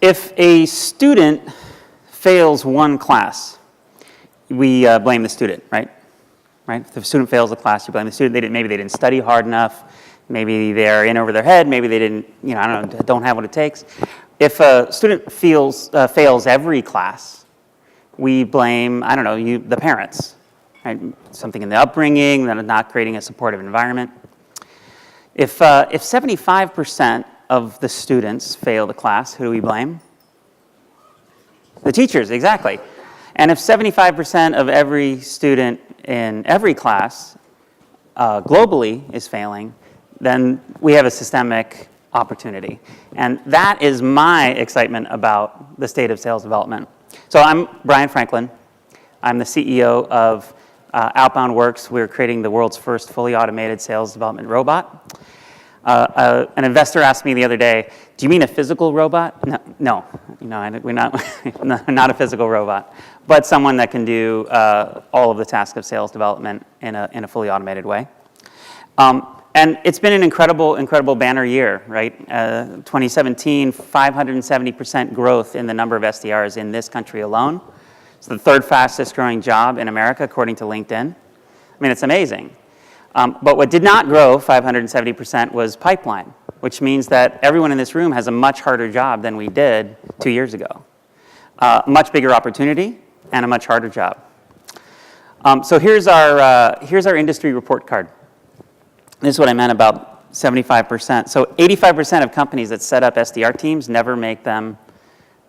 If a student fails one class, we blame the student, right? If the student fails a class, you blame the student. Maybe they didn't study hard enough. Maybe they're in over their head. Maybe they didn't, I don't know, don't have what it takes. If a student fails every class, we blame, I don't know, the parents, right? Something in the upbringing, that not creating a supportive environment. If 75% of the students fail the class, who do we blame? The teachers, exactly. And if 75% of every student in every class globally is failing, then we have a systemic opportunity. And that is my excitement about the state of sales development. So I'm Bryan Franklin. I'm the CEO of OutboundWorks. We're creating the world's first fully automated sales development robot. An investor asked me the other day, do you mean a physical robot? No, we're not a physical robot, but someone that can do all of the tasks of sales development in a fully automated way. And it's been an incredible banner year, right? 2017, 570% growth in the number of SDRs in this country alone. It's the third fastest growing job in America, according to LinkedIn. I mean, it's amazing. But what did not grow 570% was pipeline, which means that everyone in this room has a much harder job than we did 2 years ago. Much bigger opportunity and a much harder job. So here's our industry report card. This is what I meant about 75%. So 85% of companies that set up SDR teams never make them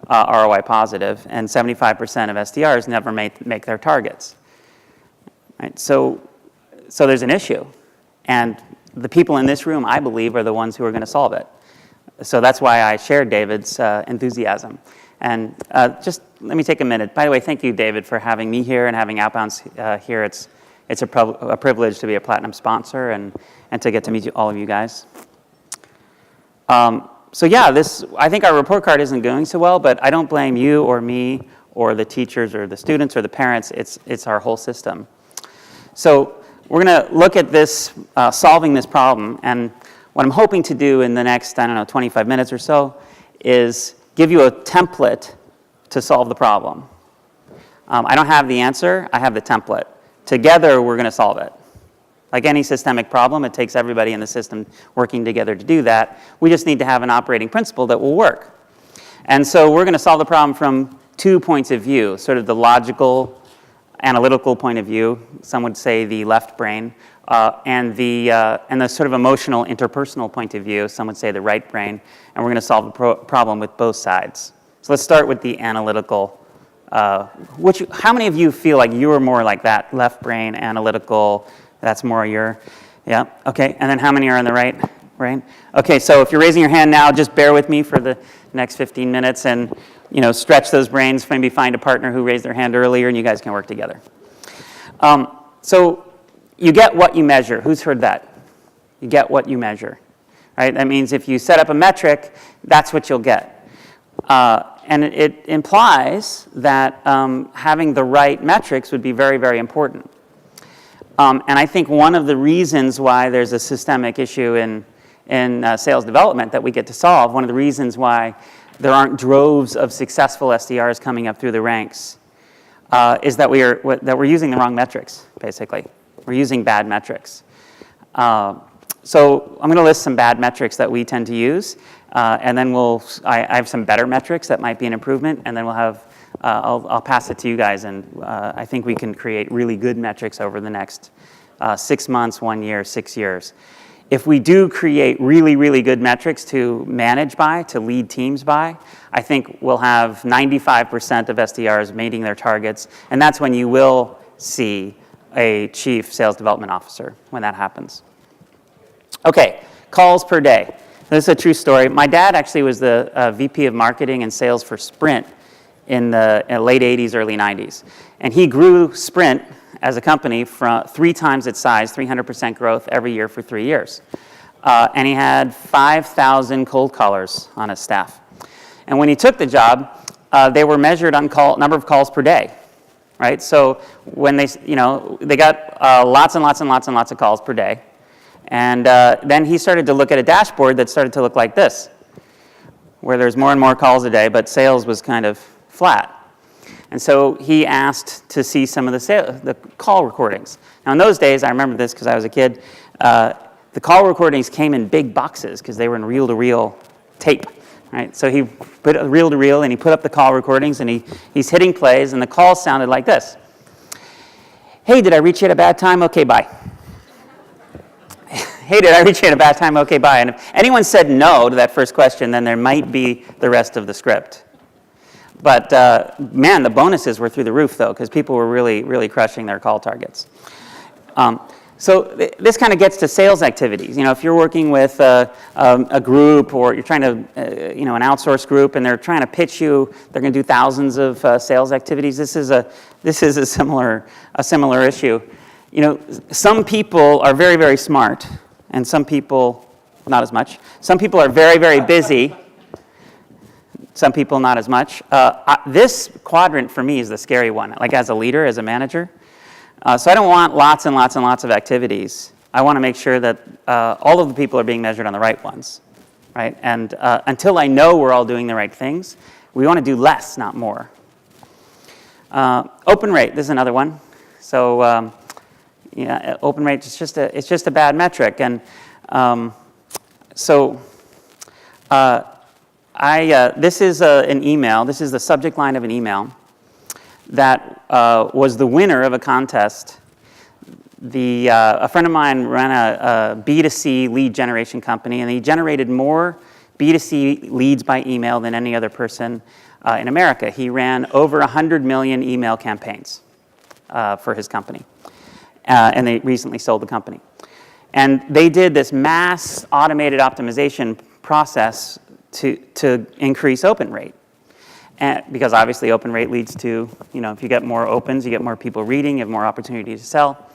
ROI positive, and 75% of SDRs never make their targets. Right? So there's an issue, and the people in this room, I believe, are the ones who are going to solve it. So that's why I shared David's enthusiasm. And just let me take a minute. By the way, thank you, David, for having me here and having Outbounds here. It's a privilege to be a platinum sponsor and to get to meet all of you guys. So yeah, I think our report card isn't going so well, but I don't blame you or me or the teachers or the students or the parents. It's our whole system. So we're going to look at this, solving this problem, and what I'm hoping to do in the next, 25 minutes or so, is give you a template to solve the problem. I don't have the answer, I have the template. Together, we're going to solve it. Like any systemic problem, it takes everybody in the system working together to do that. We just need to have an operating principle that will work. And so we're going to solve the problem from 2 points of view, sort of the logical, analytical point of view, some would say the left brain, and the sort of emotional, interpersonal point of view, some would say the right brain, and we're going to solve the problem with both sides. So let's start with the analytical. How many of you feel like you are more like that left brain, analytical? That's more your, yeah, okay. And then how many are on the right brain? Okay, so if you're raising your hand now, just bear with me for the next 15 minutes and stretch those brains, maybe find a partner who raised their hand earlier and you guys can work together. So you get what you measure. Who's heard that? You get what you measure, right? That means if you set up a metric, that's what you'll get. And it implies that having the right metrics would be very, very important. And I think one of the reasons why there's a systemic issue in sales development that we get to solve, one of the reasons why there aren't droves of successful SDRs coming up through the ranks, is that we're using the wrong metrics, basically. We're using bad metrics. So I'm going to list some bad metrics that we tend to use, and then I have some better metrics that might be an improvement, and then we'll have, I'll pass it to you guys, and I think we can create really good metrics over the next 6 months, 1 year, 6 years. If we do create really, really good metrics to manage by, to lead teams by, I think we'll have 95% of SDRs meeting their targets, and that's when you will see a chief sales development officer, when that happens. Okay, calls per day. This is a true story. My dad actually was the VP of marketing and sales for Sprint in the late 80s, early 90s. And he grew Sprint as a company from 3 times its size, 300% growth every year for 3 years. And he had 5,000 cold callers on his staff. And when he took the job, they were measured on number of calls per day, right? So when they got lots and lots and lots and lots of calls per day. And then he started to look at a dashboard that started to look like this. where there's more and more calls a day, but sales was kind of flat. And so he asked to see some of the call recordings. Now in those days, I remember this because I was a kid, the call recordings came in big boxes because they were in reel-to-reel tape, right? So he put a reel-to-reel and he put up the call recordings and he's hitting plays and the call sounded like this. Hey, did I reach you at a bad time? Okay, bye. Hey, did I reach you at a bad time? Okay, bye. And if anyone said no to that first question, then there might be the rest of the script. But man, the bonuses were through the roof, though, because people were really, really crushing their call targets. So this kind of gets to sales activities. You know, if you're working with a group or you're trying to, an outsourced group, and they're trying to pitch you, they're going to do thousands of sales activities. This is a similar issue. You know, some people are very, very smart, and some people not as much. Some people are very, very busy. Some people not as much. This quadrant for me is the scary one, like as a leader, as a manager. So I don't want lots and lots and lots of activities. I want to make sure that all of the people are being measured on the right ones, right? And until I know we're all doing the right things, we want to do less, not more. Open rate, this is another one. So open rate is just a bad metric. And this is an email. This is the subject line of an email that was the winner of a contest. A friend of mine ran a B2C lead generation company, and he generated more B2C leads by email than any other person in America. He ran over 100 million email campaigns for his company, and they recently sold the company. And they did this mass automated optimization process to increase open rate. And because obviously open rate leads to, if you get more opens, you get more people reading, you have more opportunity to sell.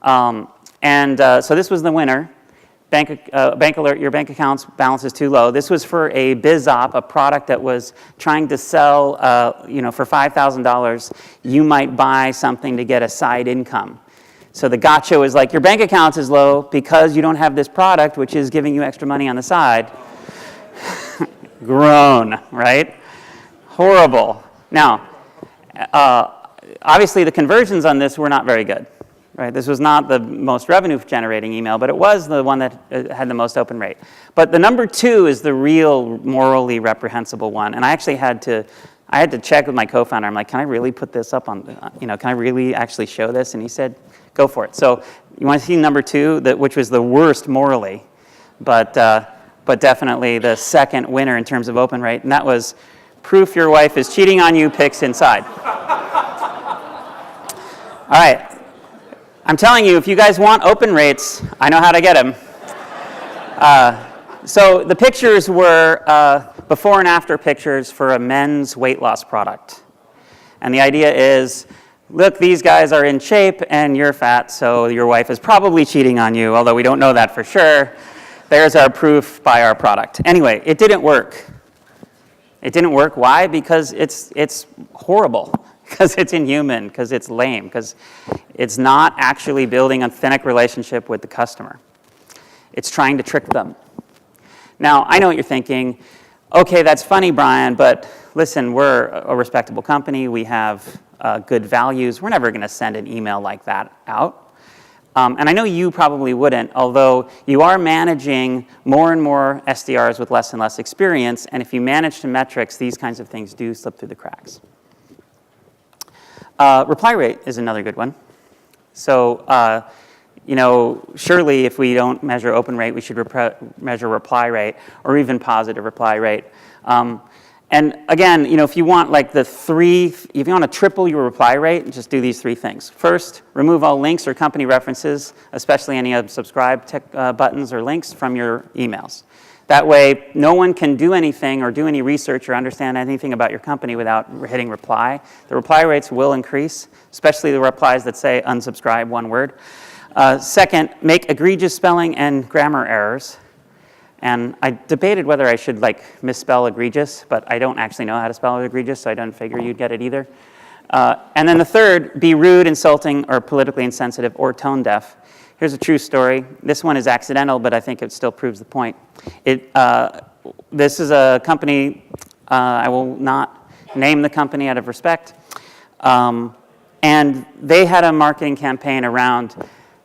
So this was the winner. Bank alert, your bank account's balance is too low. This was for a biz op, a product that was trying to sell, for $5,000, you might buy something to get a side income. So the gotcha was like, your bank account is low because you don't have this product, which is giving you extra money on the side. Groan, right? Horrible. Now, obviously the conversions on this were not very good, right? This was not the most revenue-generating email, but it was the one that had the most open rate. But the number 2 is the real morally reprehensible one, and I actually had to check with my co-founder. I'm like, can I really put this up on, can I really actually show this? And he said, go for it. So you want to see number 2, which was the worst morally, but definitely the second winner in terms of open rate, and that was proof your wife is cheating on you, pics inside. All right. I'm telling you, if you guys want open rates, I know how to get them. So the pictures were before and after pictures for a men's weight loss product. And the idea is, look, these guys are in shape and you're fat, so your wife is probably cheating on you, although we don't know that for sure. There's our proof by our product. Anyway, it didn't work. It didn't work. Why? Because it's horrible. Because it's inhuman. Because it's lame. Because it's not actually building an authentic relationship with the customer. It's trying to trick them. Now, I know what you're thinking. Okay, that's funny, Bryan, but listen, we're a respectable company. We have good values. We're never going to send an email like that out. And I know you probably wouldn't, although you are managing more and more SDRs with less and less experience, and if you manage to metrics, these kinds of things do slip through the cracks. Reply rate is another good one. So, surely if we don't measure open rate, we should measure reply rate, or even positive reply rate. And again, if you want if you want to triple your reply rate, just do these 3 things. First, remove all links or company references, especially any unsubscribe buttons or links from your emails. That way, no one can do anything or do any research or understand anything about your company without hitting reply. The reply rates will increase, especially the replies that say unsubscribe, one word. Second, make egregious spelling and grammar errors. And I debated whether I should misspell egregious, but I don't actually know how to spell egregious, so I don't figure you'd get it either. And then the third, be rude, insulting, or politically insensitive, or tone deaf. Here's a true story. This one is accidental, but I think it still proves the point. this is a company, I will not name the company out of respect, and they had a marketing campaign around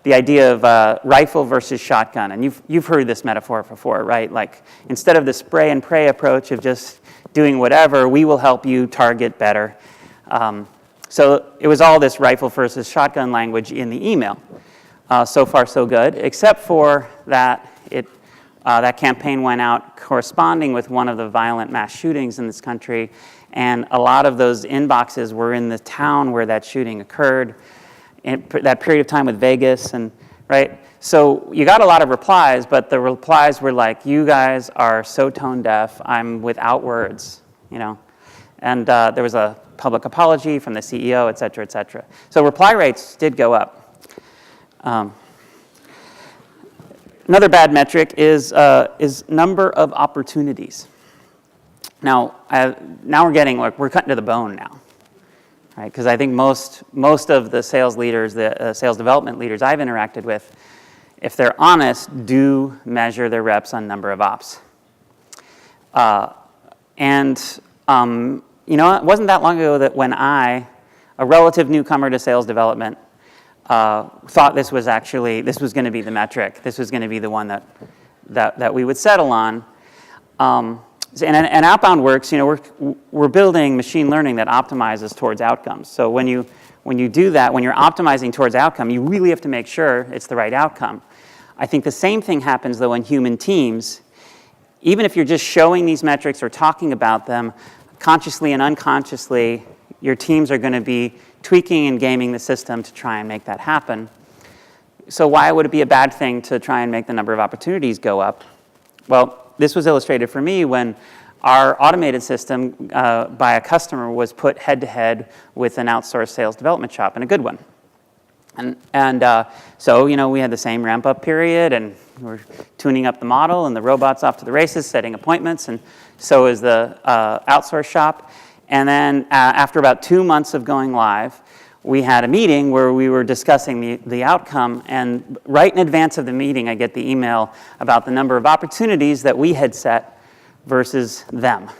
the idea of rifle versus shotgun. And you've heard this metaphor before, right? Like, instead of the spray and pray approach of just doing whatever, we will help you target better. So it was all this rifle versus shotgun language in the email. So far, so good, except for that that campaign went out corresponding with one of the violent mass shootings in this country, and a lot of those inboxes were in the town where that shooting occurred, in that period of time with Vegas, and right? So you got a lot of replies, but the replies were like, you guys are so tone deaf, I'm without words, you know? And there was a public apology from the CEO, et cetera, et cetera. So reply rates did go up. Another bad metric is number of opportunities. Now we're getting, like, we're cutting to the bone now, right? Because I think most of the sales leaders, the sales development leaders I've interacted with, if they're honest, do measure their reps on number of ops. You know, it wasn't that long ago that when a relative newcomer to sales development, thought this was going to be the metric. This was going to be the one that we would settle on. And OutboundWorks, you know, we're building machine learning that optimizes towards outcomes. So when you do that, when you're optimizing towards outcome, you really have to make sure it's the right outcome. I think the same thing happens, though, in human teams. Even if you're just showing these metrics or talking about them, consciously and unconsciously, your teams are going to be tweaking and gaming the system to try and make that happen. So why would it be a bad thing to try and make the number of opportunities go up? Well, this was illustrated for me when our automated system by a customer was put head-to-head with an outsourced sales development shop, and a good one. So, you know, we had the same ramp-up period, and we're tuning up the model, and the robot's off to the races, setting appointments, and so is the outsourced shop. And then after about 2 months of going live, we had a meeting where we were discussing the outcome, and right in advance of the meeting, I get the email about the number of opportunities that we had set versus them.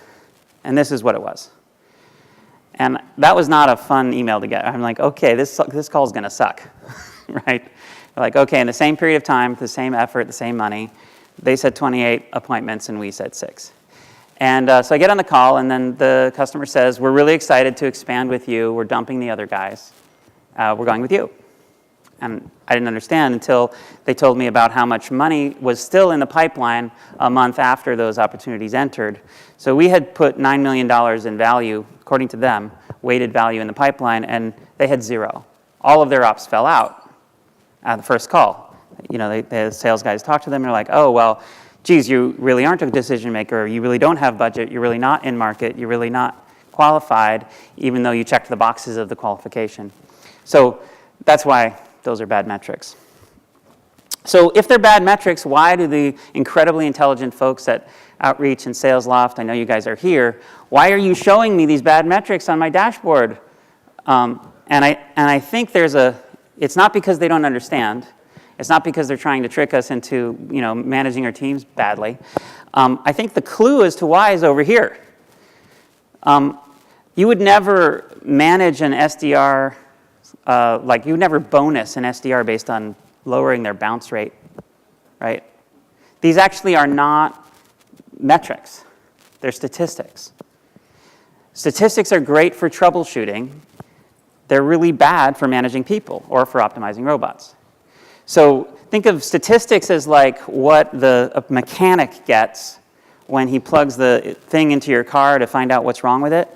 And this is what it was. And that was not a fun email to get. I'm like, okay, this call is going to suck, right? Like, okay, in the same period of time, the same effort, the same money, they said 28 appointments and we said 6. And so I get on the call, and then the customer says, we're really excited to expand with you. We're dumping the other guys. We're going with you. And I didn't understand until they told me about how much money was still in the pipeline a month after those opportunities entered. So we had put $9 million in value, according to them, weighted value in the pipeline, and they had 0. All of their ops fell out at the first call. You know, the sales guys talked to them, and they're like, oh, well, geez, you really aren't a decision maker, you really don't have budget, you're really not in market, you're really not qualified, even though you checked the boxes of the qualification. So that's why those are bad metrics. So if they're bad metrics, why do the incredibly intelligent folks at Outreach and Sales Loft, I know you guys are here, why are you showing me these bad metrics on my dashboard? And I think it's not because they don't understand. It's not because they're trying to trick us into, you know, managing our teams badly. I think the clue as to why is over here. You would never manage an SDR, you would never bonus an SDR based on lowering their bounce rate, right? These actually are not metrics. They're statistics. Statistics are great for troubleshooting. They're really bad for managing people or for optimizing robots. So think of statistics as like what a mechanic gets when he plugs the thing into your car to find out what's wrong with it.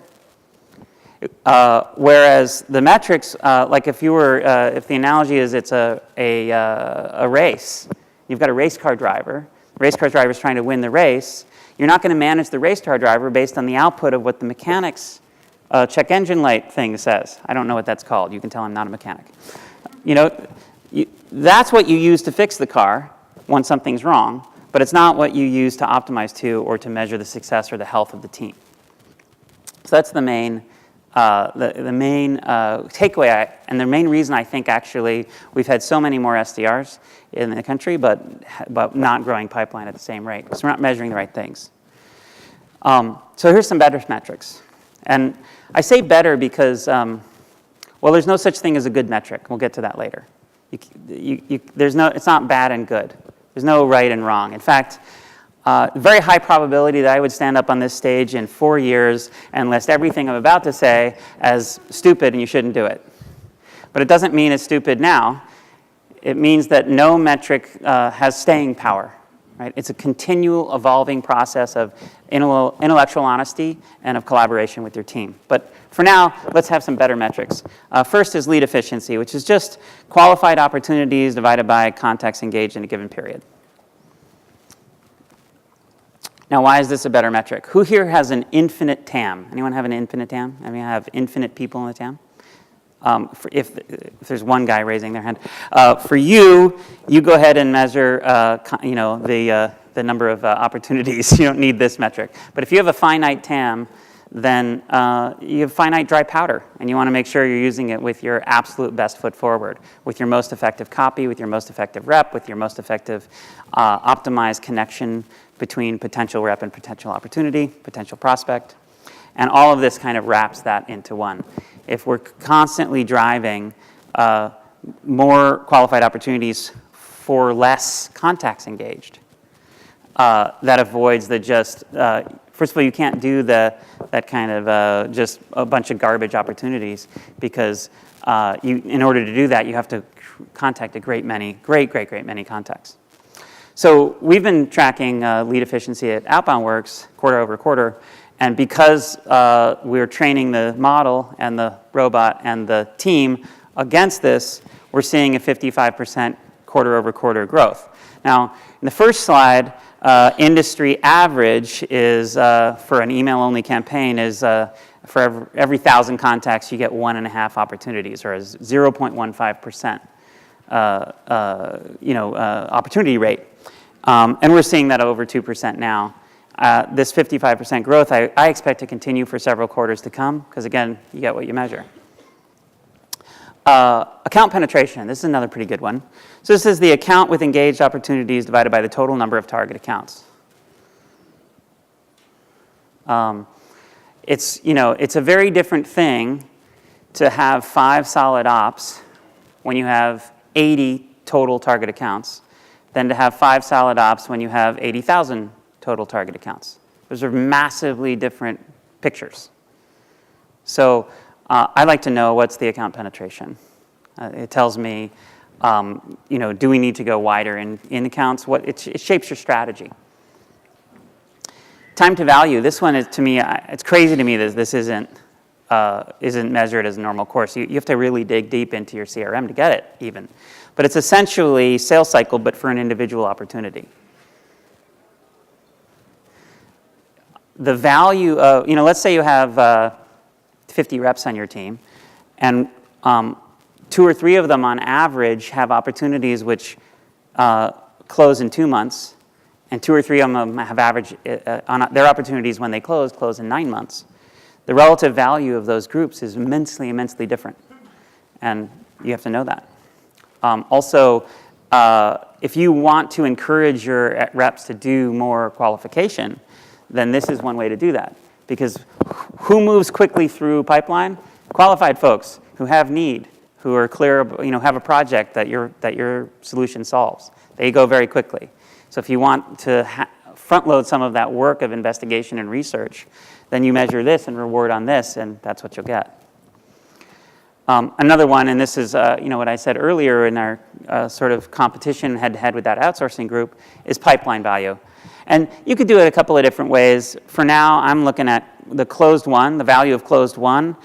Whereas the metrics, like if the analogy is it's a race, you've got a race car driver. The race car driver is trying to win the race. You're not going to manage the race car driver based on the output of what the mechanic's check engine light thing says. I don't know what that's called. You can tell I'm not a mechanic. You know, that's what you use to fix the car when something's wrong, but it's not what you use to optimize to or to measure the success or the health of the team. So that's the main takeaway, and the main reason I think actually we've had so many more SDRs in the country, but not growing pipeline at the same rate, because we're not measuring the right things. So here's some better metrics. And I say better because, well, there's no such thing as a good metric. We'll get to that later. It's not bad and good. There's no right and wrong. In fact, very high probability that I would stand up on this stage in 4 years and list everything I'm about to say as stupid and you shouldn't do it. But it doesn't mean it's stupid now. It means that no metric has staying power. Right? It's a continual evolving process of intellectual honesty and of collaboration with your team. But for now, let's have some better metrics. First is lead efficiency, which is just qualified opportunities divided by contacts engaged in a given period. Now, why is this a better metric? Who here has an infinite TAM? Anyone have an infinite TAM? I mean, have infinite people in the TAM? If there's one guy raising their hand. For you go ahead and measure, the number of opportunities. You don't need this metric. But if you have a finite TAM, then you have finite dry powder, and you want to make sure you're using it with your absolute best foot forward, with your most effective copy, with your most effective rep, with your most effective optimized connection between potential rep and potential opportunity, potential prospect. And all of this kind of wraps that into one. If we're constantly driving more qualified opportunities for less contacts engaged, that avoids the just, first of all, you can't do that kind of just a bunch of garbage opportunities because in order to do that, you have to contact a great many contacts. So we've been tracking lead efficiency at OutboundWorks quarter over quarter. And because we're training the model and the robot and the team against this, we're seeing a 55% quarter-over-quarter growth. Now, in the first slide, industry average is, for an email-only campaign, is for every 1,000 contacts, you get 1.5 opportunities, or a 0.15% opportunity rate. And we're seeing that over 2% now. This 55% growth, I expect to continue for several quarters to come, because again, you get what you measure. Account penetration, this is another pretty good one. So this is the account with engaged opportunities divided by the total number of target accounts. It's a very different thing to have 5 solid ops when you have 80 total target accounts than to have 5 solid ops when you have 80,000 total target accounts. Those are massively different pictures. So I like to know what's the account penetration. It tells me, do we need to go wider in accounts? It shapes your strategy. Time to value. This one is, to me, it's crazy to me that this isn't measured as a normal course. You have to really dig deep into your CRM to get it even. But it's essentially sales cycle, but for an individual opportunity. The value of, let's say you have 50 reps on your team, and 2 or 3 of them on average have opportunities which close in 2 months, and 2 or 3 of them have average, their opportunities when they close in 9 months. The relative value of those groups is immensely, immensely different, and you have to know that. Also, if you want to encourage your reps to do more qualification, then this is one way to do that. Because who moves quickly through pipeline? Qualified folks who have need, who are clear, have a project that your solution solves. They go very quickly. So if you want to front load some of that work of investigation and research, then you measure this and reward on this, and that's what you'll get. Another one, and this is what I said earlier in our sort of competition head-to-head with that outsourcing group, is pipeline value. And you could do it a couple of different ways. For now, I'm looking at the closed one, the value of closed one,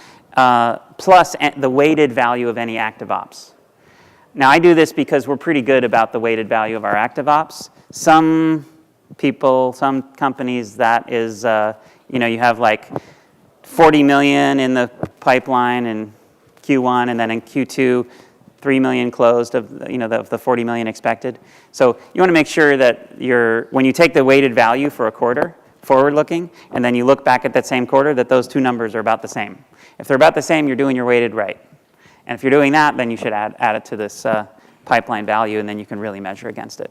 plus the weighted value of any active ops. Now, I do this because we're pretty good about the weighted value of our active ops. Some people, some companies, that is, you have like 40 million in the pipeline in Q1, and then in Q2, 3 million closed of the 40 million expected. So you want to make sure that when you take the weighted value for a quarter, forward-looking, and then you look back at that same quarter, that those 2 numbers are about the same. If they're about the same, you're doing your weighted right. And if you're doing that, then you should add it to this pipeline value, and then you can really measure against it.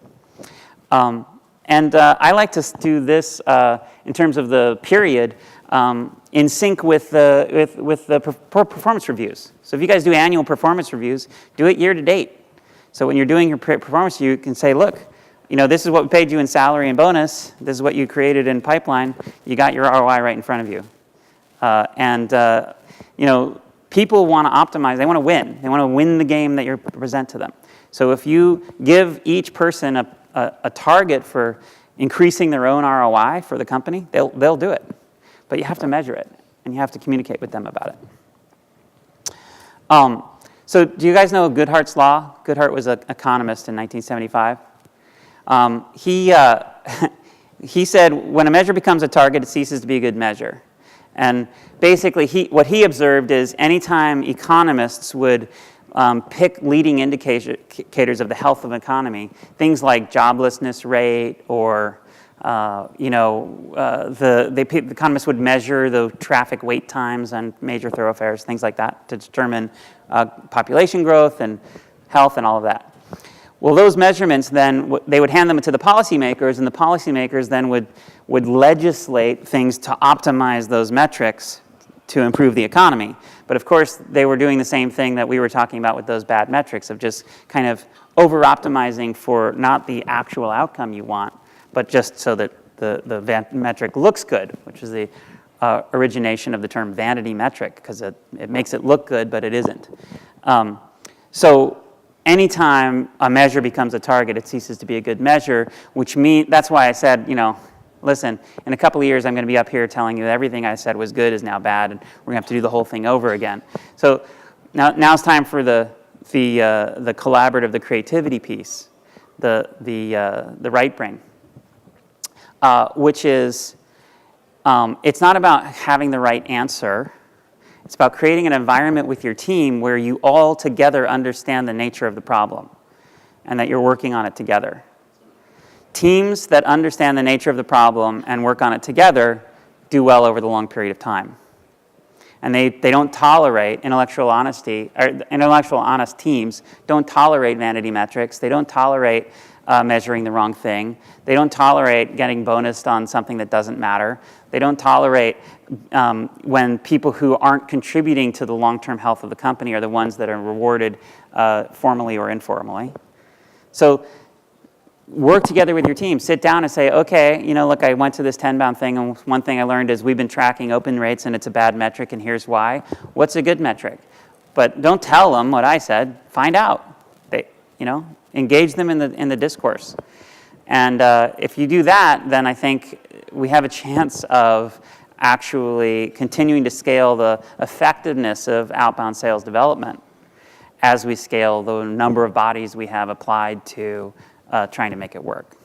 And I like to do this in terms of the period in sync with the performance reviews. So if you guys do annual performance reviews, do it year to date. So when you're doing your performance review, you can say, look, this is what we paid you in salary and bonus. This is what you created in pipeline. You got your ROI right in front of you. People want to optimize. They want to win. They want to win the game that you present to them. So if you give each person a target for increasing their own ROI for the company, they'll do it. But you have to measure it, and you have to communicate with them about it. So do you guys know Goodhart's law? Goodhart was an economist in 1975. He said, when a measure becomes a target, it ceases to be a good measure. And basically, what he observed is anytime economists would pick leading indicators of the health of an economy, things like joblessness rate or, the economists would measure the traffic wait times on major thoroughfares, things like that, to determine population growth and health and all of that. Well, those measurements then, they would hand them to the policymakers, and the policymakers then would legislate things to optimize those metrics to improve the economy. But of course, they were doing the same thing that we were talking about with those bad metrics of just kind of over-optimizing for not the actual outcome you want, but just so that the metric looks good, which is the origination of the term vanity metric, because it makes it look good, but it isn't. So anytime a measure becomes a target, it ceases to be a good measure, which means, that's why I said, listen, in a couple of years, I'm going to be up here telling you that everything I said was good is now bad, and we're going to have to do the whole thing over again. So now it's time for the collaborative, the creativity piece, the right brain, which is, it's not about having the right answer. It's about creating an environment with your team where you all together understand the nature of the problem and that you're working on it together. Teams that understand the nature of the problem and work on it together do well over the long period of time. And they don't tolerate intellectual honesty, or intellectual honest teams don't tolerate vanity metrics. They don't tolerate measuring the wrong thing. They don't tolerate getting bonused on something that doesn't matter. They don't tolerate when people who aren't contributing to the long-term health of the company are the ones that are rewarded formally or informally. So work together with your team. Sit down and say, okay, look, I went to this Tenbound thing, and one thing I learned is we've been tracking open rates, and it's a bad metric, and here's why. What's a good metric? But don't tell them what I said. Find out. Engage them in the discourse. And if you do that, then I think we have a chance of actually continuing to scale the effectiveness of outbound sales development as we scale the number of bodies we have applied to trying to make it work.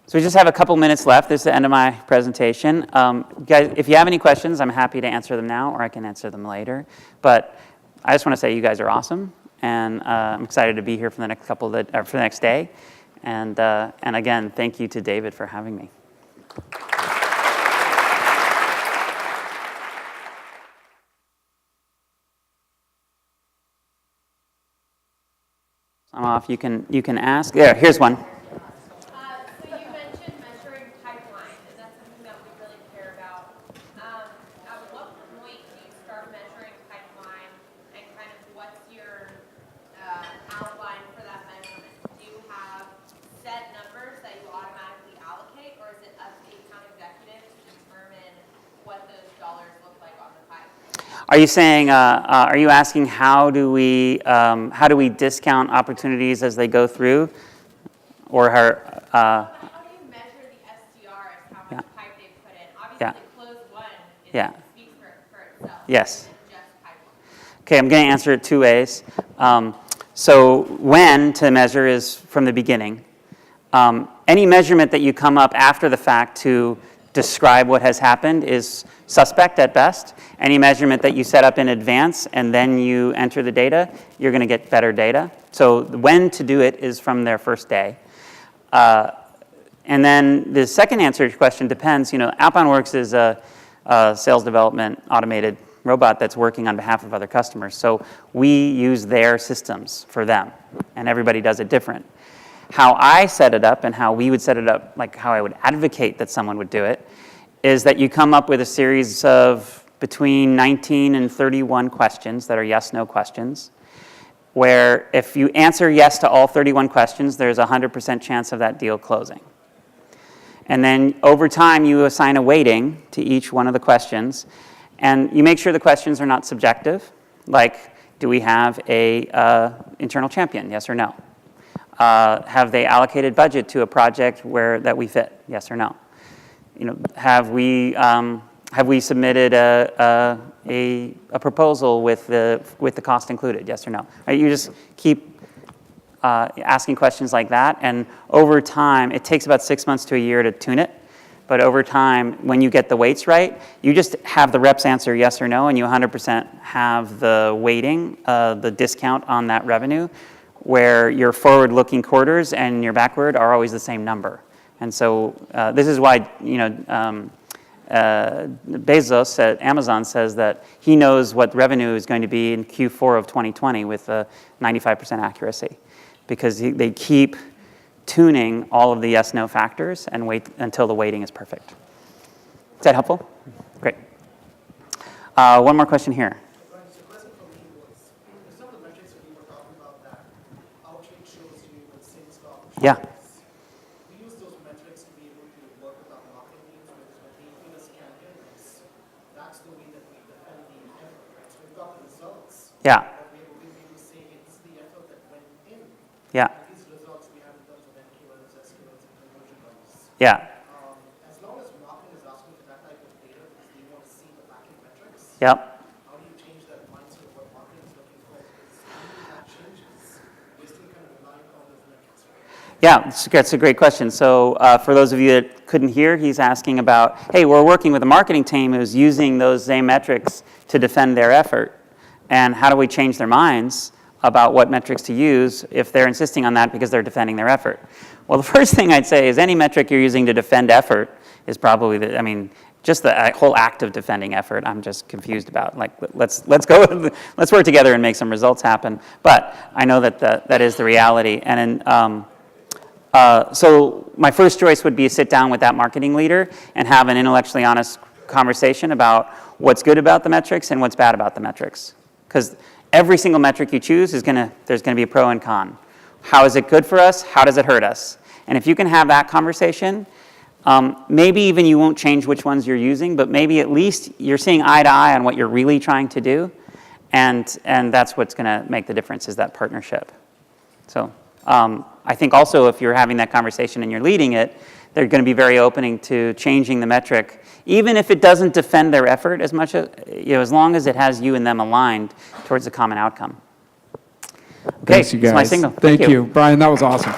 So we just have a couple minutes left. This is the end of my presentation. Guys, if you have any questions, I'm happy to answer them now, or I can answer them later. But I just want to say you guys are awesome, and I'm excited to be here for the next for the next day. And again, thank you to David for having me. I'm off. You can ask. Yeah, here's one. So you mentioned measuring pipeline, and that's something that we really care about. At what point do you start measuring pipeline, and kind of what's your outline for that measurement? Do you have set numbers that you automatically allocate, or is it up to the account executive to determine what those dollars look like on the pipe? Are you saying? Are you asking how do we discount opportunities as they go through, or how do you measure the SDRs, how much pipe they put in? Obviously, close one speaks for itself. Yes. Just pipeline. Okay, I'm going to answer it two ways. So when to measure is from the beginning. Any measurement that you come up after the fact to describe what has happened is suspect at best. Any measurement that you set up in advance and then you enter the data, you're going to get better data. So when to do it is from their first day. And then the second answer to your question depends. OutboundWorks is a sales development automated robot that's working on behalf of other customers. So we use their systems for them, and everybody does it different. how I set it up and how we would set it up, like how I would advocate that someone would do it, is that you come up with a series of between 19 and 31 questions that are yes-no questions, where if you answer yes to all 31 questions, there's a 100% chance of that deal closing. And then over time, you assign a weighting to each one of the questions, and you make sure the questions are not subjective, like, do we have a internal champion, yes or no? Have they allocated budget to a project that we fit, yes or no? You know, have we submitted a proposal with the cost included, yes or no? Right? You just keep asking questions like that, and over time, it takes about 6 months to a year to tune it, but over time, when you get the weights right, you just have the reps answer yes or no, and you 100% have the weighting, the discount on that revenue, where your forward-looking quarters and your backward are always the same number. And so this is why, you know, Bezos at Amazon says that he knows what revenue is going to be in Q4 of 2020 with 95% accuracy, because they keep tuning all of the yes-no factors and wait until the weighting is perfect. Is that helpful? Great. One more question here. Bryan, so the question for me was, some of the metrics that you were talking about that outreach shows you with sales talk. Yeah. We use those metrics to be able to work with our marketing teams, because when they feel us candidates, that's the way that we defend the effort, right? So we've got the results. Yeah. But we're able to say, hey, this is the effort that went in. Yeah. And these results we have in terms of NQLs, SQLs, and conversion numbers. Yeah. As long as marketing is asking for that type of data because they want to see the backend metrics. Yep. How do you change that mindset of what marketing is looking for? Because when that changes, we're still kind of relying on those metrics, right? Yeah, that's a great question. So for those of you that couldn't hear, he's asking about, hey, we're working with a marketing team who's using those same metrics to defend their effort. And how do we change their minds about what metrics to use if they're insisting on that because they're defending their effort? Well, the first thing I'd say is any metric you're using to defend effort is probably, just the whole act of defending effort, I'm just confused about. Like, let's work together and make some results happen. But I know that is the reality. And so my first choice would be to sit down with that marketing leader and have an intellectually honest conversation about what's good about the metrics and what's bad about the metrics. Because every single metric you choose there's going to be a pro and con. How is it good for us? How does it hurt us? And if you can have that conversation, maybe even you won't change which ones you're using, but maybe at least you're seeing eye to eye on what you're really trying to do, and that's what's going to make the difference, is that partnership. So I think also if you're having that conversation and you're leading it, they're going to be very open to changing the metric, even if it doesn't defend their effort as much as long as it has you and them aligned towards a common outcome. Okay, Thanks, you guys. that's my signal. Thank you. Bryan, that was awesome.